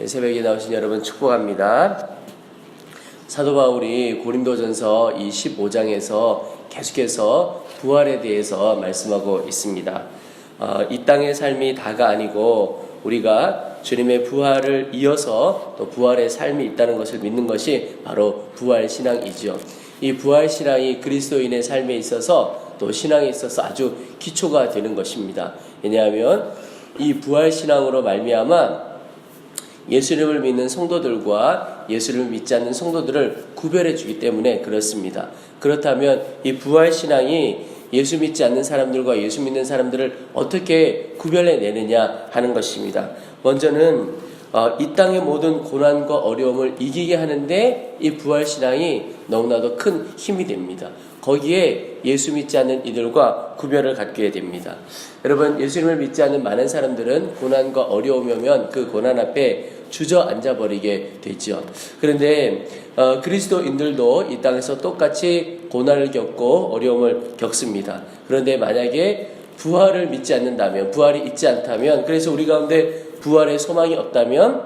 새벽에 나오신 여러분 축복합니다. 사도 바울이 고린도전서 15장에서 계속해서 부활에 대해서 말씀하고 있습니다. 이 땅의 삶이 다가 아니고 우리가 주님의 부활을 이어서 또 부활의 삶이 있다는 것을 믿는 것이 바로 부활신앙이죠. 이 부활신앙이 그리스도인의 삶에 있어서 또 신앙에 있어서 아주 기초가 되는 것입니다. 왜냐하면 이 부활신앙으로 말미암아 예수님을 믿는 성도들과 예수님을 믿지 않는 성도들을 구별해 주기 때문에 그렇습니다. 그렇다면 이 부활신앙이 예수 믿지 않는 사람들과 예수 믿는 사람들을 어떻게 구별해내느냐 하는 것입니다. 먼저는 이 땅의 모든 고난과 어려움을 이기게 하는데 이 부활신앙이 너무나도 큰 힘이 됩니다. 거기에 예수 믿지 않는 이들과 구별을 갖게 됩니다. 여러분, 예수님을 믿지 않는 많은 사람들은 고난과 어려움이 오면 그 고난 앞에 주저앉아 버리게 되죠. 그런데 그리스도인들도 이 땅에서 똑같이 고난을 겪고 어려움을 겪습니다. 그런데 만약에 부활을 믿지 않는다면, 부활이 있지 않다면, 그래서 우리 가운데 부활의 소망이 없다면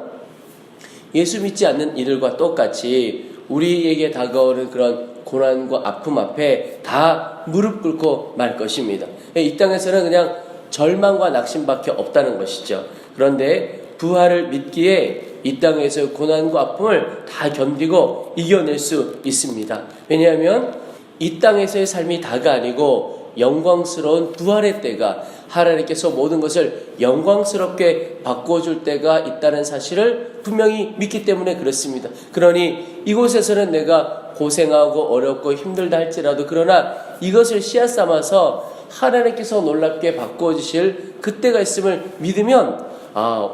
예수 믿지 않는 이들과 똑같이 우리에게 다가오는 그런 고난과 아픔 앞에 다 무릎 꿇고 말 것입니다. 이 땅에서는 그냥 절망과 낙심밖에 없다는 것이죠. 그런데 부활을 믿기에 이 땅에서 고난과 아픔을 다 견디고 이겨낼 수 있습니다. 왜냐하면 이 땅에서의 삶이 다가 아니고 영광스러운 부활의 때가, 하나님께서 모든 것을 영광스럽게 바꿔줄 때가 있다는 사실을 분명히 믿기 때문에 그렇습니다. 그러니 이곳에서는 내가 고생하고 어렵고 힘들다 할지라도, 그러나 이것을 씨앗 삼아서 하나님께서 놀랍게 바꿔주실 그때가 있음을 믿으면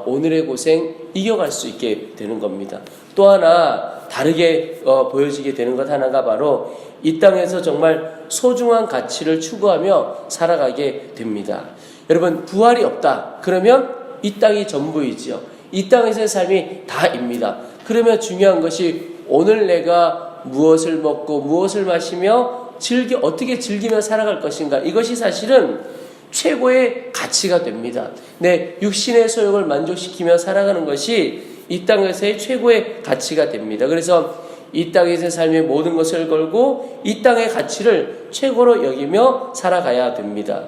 오늘의 고생 이겨갈 수 있게 되는 겁니다. 또 하나 다르게 보여지게 되는 것 하나가 바로 이 땅에서 정말 소중한 가치를 추구하며 살아가게 됩니다. 여러분, 부활이 없다 그러면 이 땅이 전부이지요. 이 땅에서의 삶이 다입니다. 그러면 중요한 것이 오늘 내가 무엇을 먹고 무엇을 마시며 어떻게 즐기며 살아갈 것인가, 이것이 사실은 최고의 가치가 됩니다. 내 육신의 소욕을 만족시키며 살아가는 것이 이 땅에서의 최고의 가치가 됩니다. 그래서 이 땅에서의 삶의 모든 것을 걸고 이 땅의 가치를 최고로 여기며 살아가야 됩니다.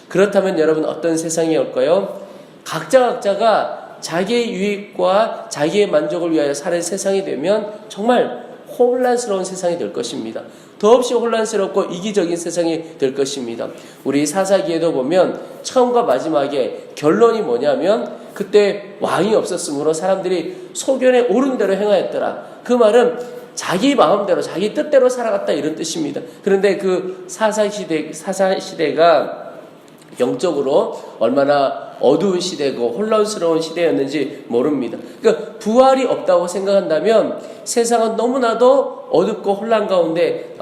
그렇다면 여러분, 어떤 세상이 올까요? 각자가 자기의 유익과 자기의 만족을 위하여 사는 세상이 되면 정말 혼란스러운 세상이 될 것입니다. 더없이 혼란스럽고 이기적인 세상이 될 것입니다. 우리 사사기에도 보면 처음과 마지막에 결론이 뭐냐면 그때 왕이 없었으므로 사람들이 소견에 오른 대로 행하였더라. 그 말은 자기 마음대로 자기 뜻대로 살아갔다, 이런 뜻입니다. 그런데 그 사사시대가 영적으로 얼마나 어두운 시대고 혼란스러운 시대였는지 모릅니다. 그러니까 부활이 없다고 생각한다면 세상은 너무나도 어둡고 혼란 가운데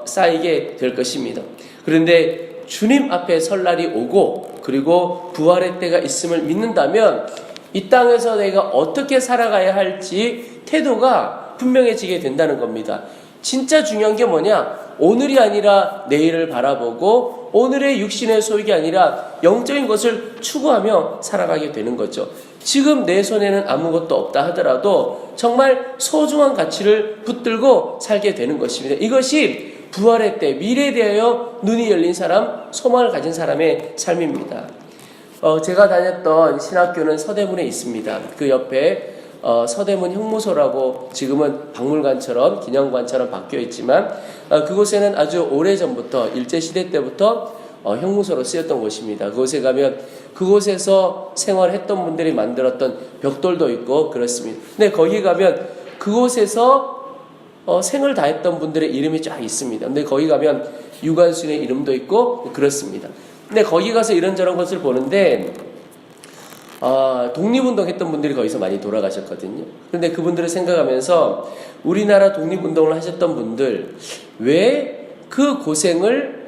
쌓이게 될 것입니다. 그런데 주님 앞에 설 날이 오고 그리고 부활의 때가 있음을 믿는다면 이 땅에서 내가 어떻게 살아가야 할지 태도가 분명해지게 된다는 겁니다. 진짜 중요한 게 뭐냐? 오늘이 아니라 내일을 바라보고 오늘의 육신의 소욕이 아니라 영적인 것을 추구하며 살아가게 되는 거죠. 지금 내 손에는 아무것도 없다 하더라도 정말 소중한 가치를 붙들고 살게 되는 것입니다. 이것이 부활의 때, 미래에 대하여 눈이 열린 사람, 소망을 가진 사람의 삶입니다. 제가 다녔던 신학교는 서대문에 있습니다. 그 옆에 서대문 형무소라고 지금은 박물관처럼 기념관처럼 바뀌어 있지만 그곳에는 아주 오래전부터 일제시대 때부터 형무소로 쓰였던 곳입니다. 그곳에 가면 그곳에서 생활했던 분들이 만들었던 벽돌도 있고 그렇습니다. 근데 거기 가면 그곳에서 생을 다했던 분들의 이름이 쫙 있습니다. 근데 거기 가면 유관순의 이름도 있고 그렇습니다. 근데 거기 가서 이런저런 것을 보는데 독립운동 했던 분들이 거기서 많이 돌아가셨거든요. 그런데 그분들을 생각하면서 우리나라 독립운동을 하셨던 분들 왜 그 고생을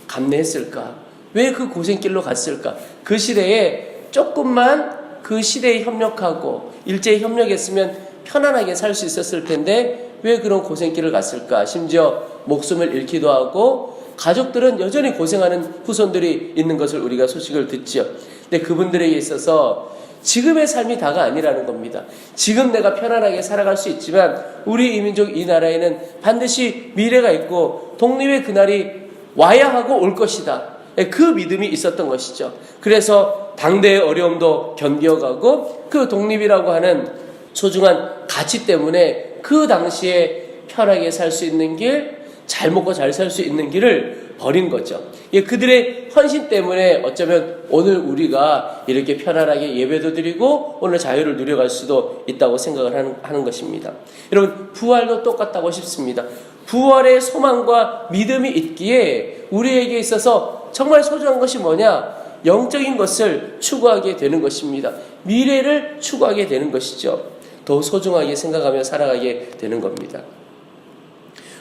감내했을까? 왜 그 고생길로 갔을까? 그 시대에 조금만 그 시대에 협력하고 일제에 협력했으면 편안하게 살 수 있었을 텐데 왜 그런 고생길을 갔을까? 심지어 목숨을 잃기도 하고 가족들은 여전히 고생하는 후손들이 있는 것을 우리가 소식을 듣죠. 근데 그분들에게 있어서 지금의 삶이 다가 아니라는 겁니다. 지금 내가 편안하게 살아갈 수 있지만 우리 이민족 이 나라에는 반드시 미래가 있고 독립의 그날이 와야 하고 올 것이다. 그 믿음이 있었던 것이죠. 그래서 당대의 어려움도 견뎌가고 그 독립이라고 하는 소중한 가치 때문에 그 당시에 편하게 살 수 있는 길, 잘 먹고 잘 살 수 있는 길을 버린 거죠. 그들의 헌신 때문에 어쩌면 오늘 우리가 이렇게 편안하게 예배도 드리고 오늘 자유를 누려갈 수도 있다고 생각을 하는 것입니다. 여러분, 부활도 똑같다고 싶습니다. 부활의 소망과 믿음이 있기에 우리에게 있어서 정말 소중한 것이 뭐냐? 영적인 것을 추구하게 되는 것입니다. 미래를 추구하게 되는 것이죠. 더 소중하게 생각하며 살아가게 되는 겁니다.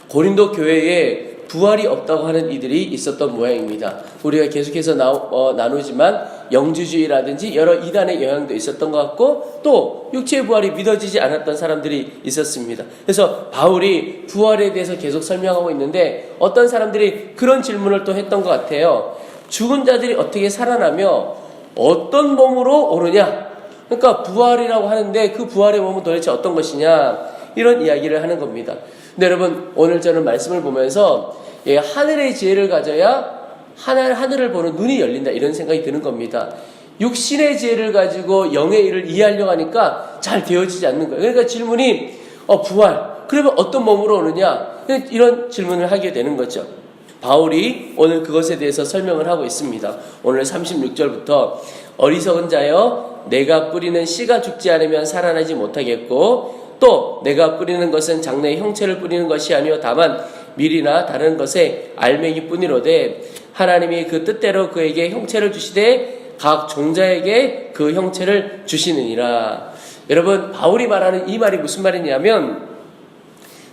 고린도 교회에 부활이 없다고 하는 이들이 있었던 모양입니다. 우리가 계속해서 나누지만 영주주의라든지 여러 이단의 영향도 있었던 것 같고 또 육체의 부활이 믿어지지 않았던 사람들이 있었습니다. 그래서 바울이 부활에 대해서 계속 설명하고 있는데 어떤 사람들이 그런 질문을 또 했던 것 같아요. 죽은 자들이 어떻게 살아나며 어떤 몸으로 오느냐? 그러니까 부활이라고 하는데 그 부활의 몸은 도대체 어떤 것이냐? 이런 이야기를 하는 겁니다. 근데 여러분, 오늘 저는 말씀을 보면서 하늘의 지혜를 가져야 하늘을 보는 눈이 열린다 이런 생각이 드는 겁니다. 육신의 지혜를 가지고 영의 일을 이해하려고 하니까 잘 되어지지 않는 거예요. 그러니까 질문이 부활, 그러면 어떤 몸으로 오느냐? 이런 질문을 하게 되는 거죠. 바울이 오늘 그것에 대해서 설명을 하고 있습니다. 오늘 36절부터 어리석은 자여 내가 뿌리는 씨가 죽지 않으면 살아나지 못하겠고 또 내가 뿌리는 것은 장래의 형체를 뿌리는 것이 아니요 다만 밀이나 다른 것에 알맹이 뿐이로되 하나님이 그 뜻대로 그에게 형체를 주시되 각 종자에게 그 형체를 주시느니라. 여러분, 바울이 말하는 이 말이 무슨 말이냐면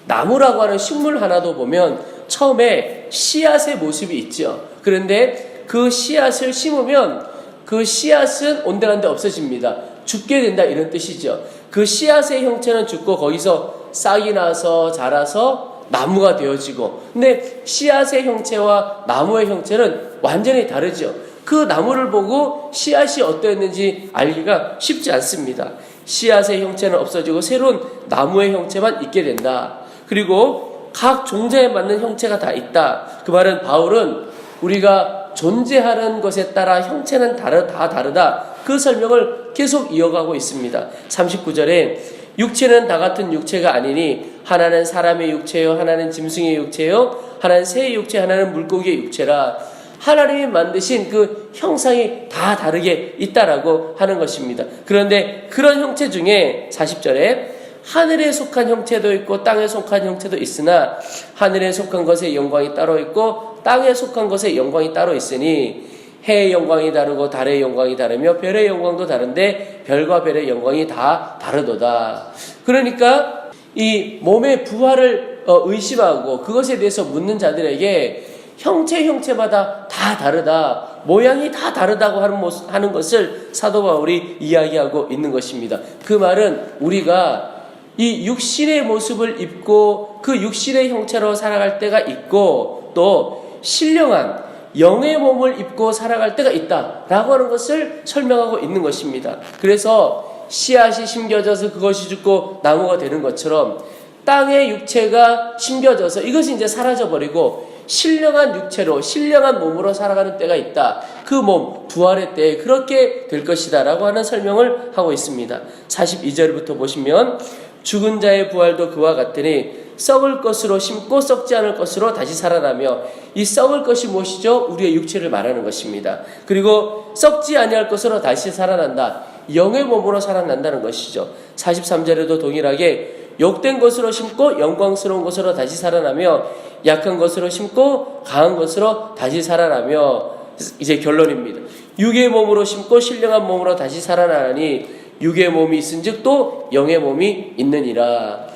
나무라고 하는 식물 하나도 보면 처음에 씨앗의 모습이 있죠. 그런데 그 씨앗을 심으면 그 씨앗은 온데간데 없어집니다. 죽게 된다 이런 뜻이죠. 그 씨앗의 형체는 죽고 거기서 싹이 나서 자라서 나무가 되어지고 근데 씨앗의 형체와 나무의 형체는 완전히 다르죠. 그 나무를 보고 씨앗이 어떠했는지 알기가 쉽지 않습니다. 씨앗의 형체는 없어지고 새로운 나무의 형체만 있게 된다. 그리고 각 종자에 맞는 형체가 다 있다. 그 말은 바울은 우리가 존재하는 것에 따라 형체는 다 다르다. 그 설명을 계속 이어가고 있습니다. 39절에 육체는 다 같은 육체가 아니니 하나는 사람의 육체요 하나는 짐승의 육체요 하나는 새의 육체 하나는 물고기의 육체라. 하나님이 만드신 그 형상이 다 다르게 있다라고 하는 것입니다. 그런데 그런 형체 중에 40절에 하늘에 속한 형체도 있고 땅에 속한 형체도 있으나 하늘에 속한 것의 영광이 따로 있고 땅에 속한 것의 영광이 따로 있으니 해의 영광이 다르고 달의 영광이 다르며 별의 영광도 다른데 별과 별의 영광이 다 다르도다. 그러니까 이 몸의 부활을 의심하고 그것에 대해서 묻는 자들에게 형체마다 다 다르다, 모양이 다 다르다고 하는 것을 사도 바울이 이야기하고 있는 것입니다. 그 말은 우리가 이 육신의 모습을 입고 그 육신의 형체로 살아갈 때가 있고 또 신령한 영의 몸을 입고 살아갈 때가 있다라고 하는 것을 설명하고 있는 것입니다. 그래서 씨앗이 심겨져서 그것이 죽고 나무가 되는 것처럼 땅의 육체가 심겨져서 이것이 이제 사라져버리고 신령한 육체로 신령한 몸으로 살아가는 때가 있다. 그 몸 부활의 때에 그렇게 될 것이다 라고 하는 설명을 하고 있습니다. 42절부터 보시면 죽은 자의 부활도 그와 같으니 썩을 것으로 심고 썩지 않을 것으로 다시 살아나며 이 썩을 것이 무엇이죠? 우리의 육체를 말하는 것입니다. 그리고 썩지 아니할 것으로 다시 살아난다. 영의 몸으로 살아난다는 것이죠. 43절에도 동일하게 욕된 것으로 심고 영광스러운 것으로 다시 살아나며 약한 것으로 심고 강한 것으로 다시 살아나며 이제 결론입니다. 육의 몸으로 심고 신령한 몸으로 다시 살아나니 육의 몸이 있은즉 또 영의 몸이 있느니라.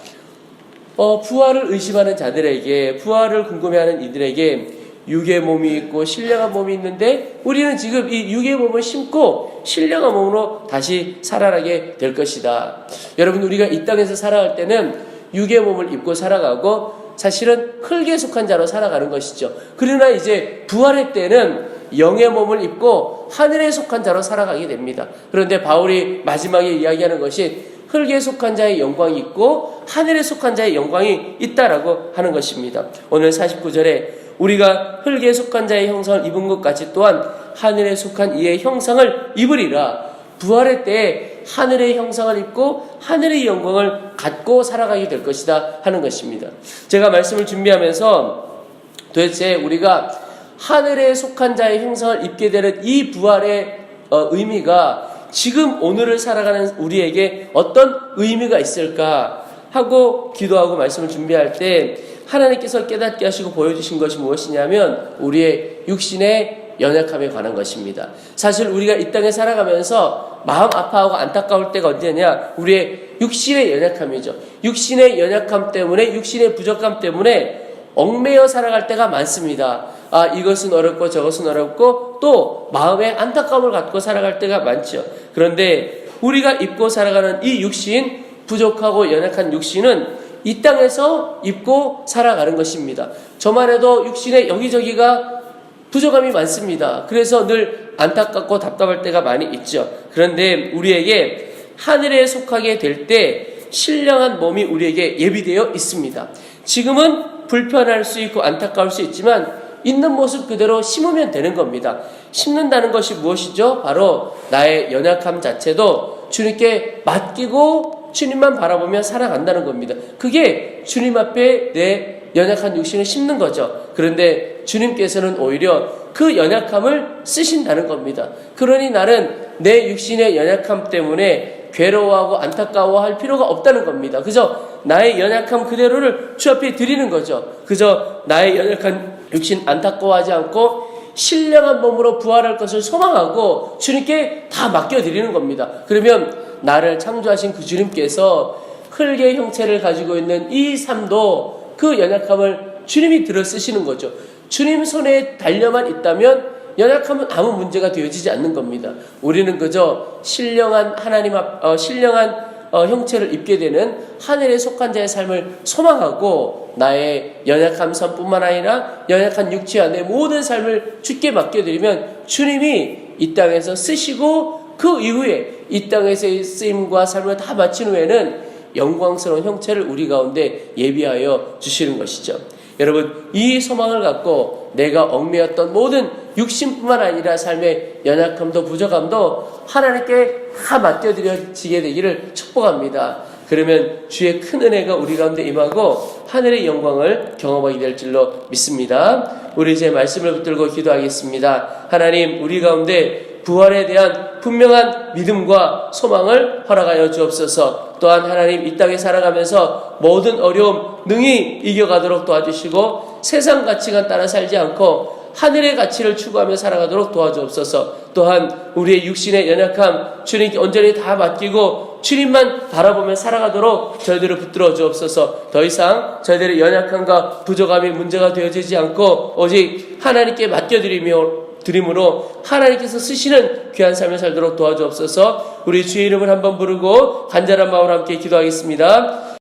부활을 의심하는 자들에게, 부활을 궁금해하는 이들에게 육의 몸이 있고 신령한 몸이 있는데 우리는 지금 이 육의 몸을 심고 신령한 몸으로 다시 살아나게 될 것이다. 여러분, 우리가 이 땅에서 살아갈 때는 육의 몸을 입고 살아가고 사실은 흙에 속한 자로 살아가는 것이죠. 그러나 이제 부활의 때는 영의 몸을 입고 하늘에 속한 자로 살아가게 됩니다. 그런데 바울이 마지막에 이야기하는 것이 흙에 속한 자의 영광이 있고 하늘에 속한 자의 영광이 있다라고 하는 것입니다. 오늘 49절에 우리가 흙에 속한 자의 형상을 입은 것 같이 또한 하늘에 속한 이의 형상을 입으리라. 부활의 때에 하늘의 형상을 입고 하늘의 영광을 갖고 살아가게 될 것이다 하는 것입니다. 제가 말씀을 준비하면서 도대체 우리가 하늘에 속한 자의 형상을 입게 되는 이 부활의 의미가 지금 오늘을 살아가는 우리에게 어떤 의미가 있을까 하고 기도하고 말씀을 준비할 때 하나님께서 깨닫게 하시고 보여주신 것이 무엇이냐면 우리의 육신의 연약함에 관한 것입니다. 사실 우리가 이 땅에 살아가면서 마음 아파하고 안타까울 때가 언제냐? 우리의 육신의 연약함이죠. 육신의 연약함 때문에, 육신의 부족함 때문에 얽매여 살아갈 때가 많습니다. 이것은 어렵고 저것은 어렵고 또 마음에 안타까움을 갖고 살아갈 때가 많죠. 그런데 우리가 입고 살아가는 이 육신, 부족하고 연약한 육신은 이 땅에서 입고 살아가는 것입니다. 저만 해도 육신에 여기저기가 부족함이 많습니다. 그래서 늘 안타깝고 답답할 때가 많이 있죠. 그런데 우리에게 하늘에 속하게 될 때 신령한 몸이 우리에게 예비되어 있습니다. 지금은 불편할 수 있고 안타까울 수 있지만 있는 모습 그대로 심으면 되는 겁니다. 심는다는 것이 무엇이죠? 바로 나의 연약함 자체도 주님께 맡기고 주님만 바라보며 살아간다는 겁니다. 그게 주님 앞에 내 연약한 육신을 심는 거죠. 그런데 주님께서는 오히려 그 연약함을 쓰신다는 겁니다. 그러니 나는 내 육신의 연약함 때문에 괴로워하고 안타까워할 필요가 없다는 겁니다. 그저 나의 연약함 그대로를 주 앞에 드리는 거죠. 그저 나의 연약한 육신 안타까워하지 않고 신령한 몸으로 부활할 것을 소망하고 주님께 다 맡겨드리는 겁니다. 그러면 나를 창조하신 그 주님께서 흙의 형체를 가지고 있는 이 삶도 그 연약함을 주님이 들어 쓰시는 거죠. 주님 손에 달려만 있다면 연약함은 아무 문제가 되어지지 않는 겁니다. 우리는 그저 신령한 신령한 형체를 입게 되는 하늘에 속한 자의 삶을 소망하고 나의 연약한 삶뿐만 아니라 연약한 육체와 내 모든 삶을 주께 맡겨드리면 주님이 이 땅에서 쓰시고 그 이후에 이 땅에서의 쓰임과 삶을 다 마친 후에는 영광스러운 형체를 우리 가운데 예비하여 주시는 것이죠. 여러분, 이 소망을 갖고 내가 얽매였던 모든 육신뿐만 아니라 삶의 연약함도 부족함도 하나님께 다 맡겨드려지게 되기를 축복합니다. 그러면 주의 큰 은혜가 우리 가운데 임하고 하늘의 영광을 경험하게 될 줄로 믿습니다. 우리 이제 말씀을 붙들고 기도하겠습니다. 하나님, 우리 가운데 부활에 대한 분명한 믿음과 소망을 허락하여 주옵소서. 또한 하나님, 이 땅에 살아가면서 모든 어려움 능히 이겨가도록 도와주시고 세상 가치관 따라 살지 않고 하늘의 가치를 추구하며 살아가도록 도와주옵소서. 또한 우리의 육신의 연약함 주님께 온전히 다 맡기고 주님만 바라보며 살아가도록 저희들을 붙들어 주옵소서. 더 이상 저희들의 연약함과 부족함이 문제가 되어지지 않고 오직 하나님께 맡겨드림으로 하나님께서 쓰시는 귀한 삶을 살도록 도와주옵소서. 우리 주의 이름을 한번 부르고 간절한 마음으로 함께 기도하겠습니다.